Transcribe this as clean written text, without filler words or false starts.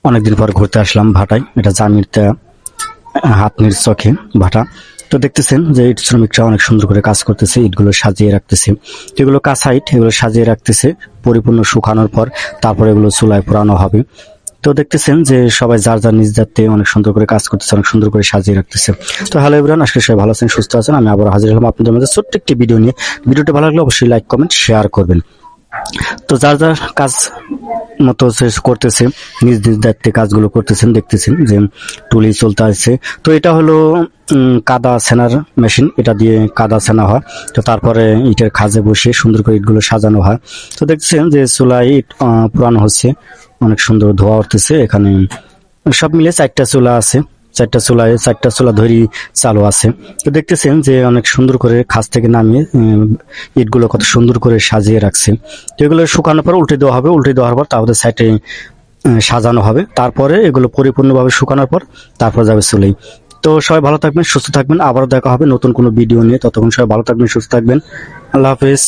অনেকদিন পর ঘুরতে আসলাম ভাটায়। এটা জামিরতে হাতনির চকে ভাটা। তো দেখতেছেন যে ইট শ্রমিকরা অনেক সুন্দর করে কাজ করতেছে, ইটগুলো সাজিয়ে রাখতেছে। এগুলো কাঁচা ইট, এগুলো সাজিয়ে রাখতেছে পরিপূর্ণ শুকানোর পর তারপর এগুলো চুলায় পোড়ানো হবে। তো দেখতেছেন যে সবাই যার যার নিজ দায়িত্বে অনেক সুন্দর করে কাজ করতেছে, অনেক সুন্দর করে সাজিয়ে রাখতেছে। তো হ্যালো এভরিওয়ান, আজকে সবাই ভালো আছেন, সুস্থ আছেন। আমি আবার হাজির হলাম আপনাদের মাঝে ছোট্ট একটি ভিডিও নিয়ে। ভিডিওটা ভালো লাগলে অবশ্যই লাইক কমেন্ট শেয়ার করবেন। তো যার যার কাজ মতো করতেছে, নিজ নিজ দায়িত্বে কাজগুলো করতেছেন। দেখতেছেন যে টুলি চলতে আসছে। তো এটা হলো কাদা সেনার মেশিন, এটা দিয়ে কাদা সেনা হয়। তো তারপরে ইটের খাজে বসিয়ে সুন্দর করে ইটগুলো সাজানো হয়। তো দেখছেন যে চুলায় ইট পুরানো হচ্ছে, অনেক সুন্দর ধোয়া উঠতেছে। এখানে সব মিলে 4টা চুলা আছে, 4টা চুলায় 4টা চুলা ধরি চালু আছে। তো দেখতেছেন যে অনেক সুন্দর করে খাস থেকে নামিয়ে ইটগুলো কত সুন্দর করে সাজিয়ে রাখছে। তো এগুলো শুকানোর পর উল্টে দেওয়া হবে, উল্টে দেওয়ার পর তারপরে সাইডে সাজানো হবে। তারপরে এগুলো পরিপূর্ণভাবে শুকানোর পর তারপর যাবে চুলেই। তো সবাই ভালো থাকবেন, সুস্থ থাকবেন। আবারও দেখা হবে নতুন কোনো ভিডিও নিয়ে। ততক্ষণ সবাই ভালো থাকবেন, সুস্থ থাকবেন। আল্লাহ হাফেজ।